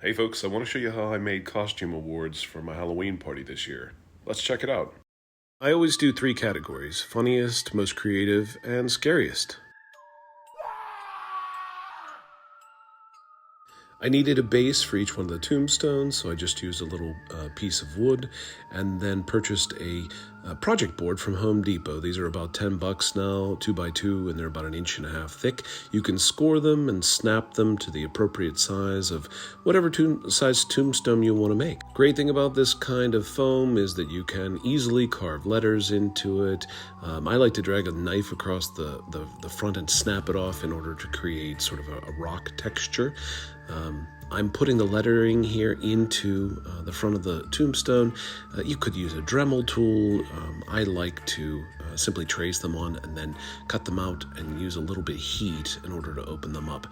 Hey folks, I want to show you how I made costume awards for my Halloween party this year. Let's check it out. I always do 3 categories: funniest, most creative, and scariest. I needed a base for each one of the tombstones, so I just used a little piece of wood and then purchased a project board from Home Depot. These are about $10 now, 2x2, and they're about 1.5 inches thick. You can score them and snap them to the appropriate size of whatever size tombstone you want to make. Great thing about this kind of foam is that you can easily carve letters into it. I like to drag a knife across the front and snap it off in order to create sort of a rock texture. I'm putting the lettering here into the front of the tombstone. You could use a Dremel tool. I like to simply trace them on and then cut them out and use a little bit of heat in order to open them up.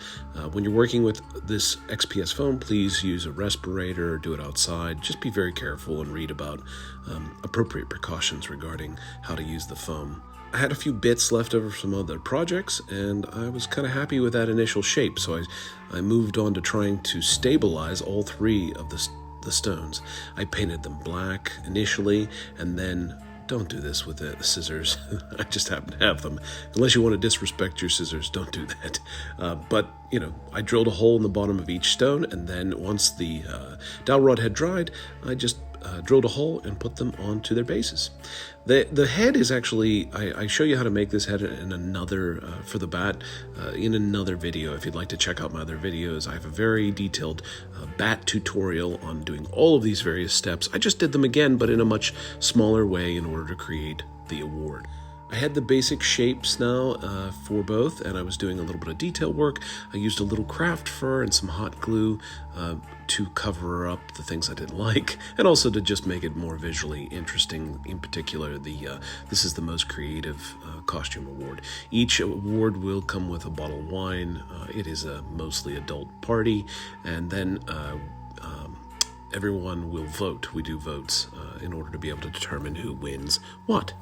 When you're working with this XPS foam, please use a respirator, do it outside. Just be very careful and read about appropriate precautions regarding how to use the foam. I had a few bits left over from other projects, and I was kind of happy with that initial shape, so I moved on to trying to stabilize all 3 of the stones. I painted them black initially, and then don't do this with the scissors. I just happen to have them. Unless you want to disrespect your scissors, don't do that. But, I drilled a hole in the bottom of each stone, and then once the dowel rod had dried, I just drilled a hole and put them onto their bases. The head is actually, I show you how to make this head in another, for the bat, in another video. If you'd like to check out my other videos, I have a very detailed bat tutorial on doing all of these various steps. I just did them again, but in a much smaller way in order to create the award. I had the basic shapes now for both, and I was doing a little bit of detail work. I used a little craft fur and some hot glue to cover up the things I didn't like, and also to just make it more visually interesting. In particular, this is the most creative costume award. Each award will come with a bottle of wine. It is a mostly adult party, and then everyone will vote. We do votes in order to be able to determine who wins what.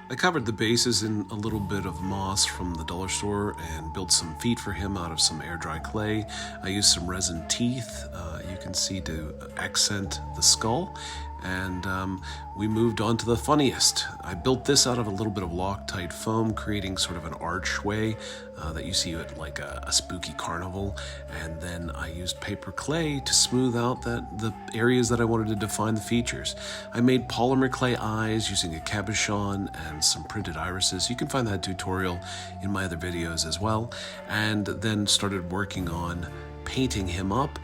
I covered the bases in a little bit of moss from the dollar store and built some feet for him out of some air dry clay. I used some resin teeth, you can see, to accent the skull. And we moved on to the funniest. I built this out of a little bit of Loctite foam, creating sort of an archway that you see at like a spooky carnival. And then I used paper clay to smooth out the areas that I wanted to define the features. I made polymer clay eyes using a cabochon and some printed irises. You can find that tutorial in my other videos as well. And then started working on painting him up.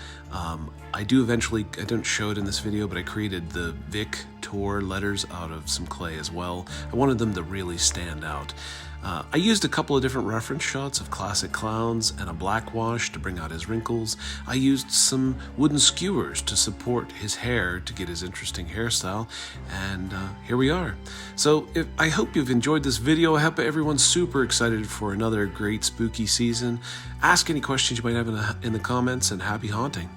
I don't show it in this video, but I created the Victor letters out of some clay as well. I wanted them to really stand out. I used a couple of different reference shots of classic clowns and a black wash to bring out his wrinkles. I used some wooden skewers to support his hair to get his interesting hairstyle, and here we are. So I hope you've enjoyed this video. I hope everyone's super excited for another great spooky season. Ask any questions you might have in the comments, and happy haunting.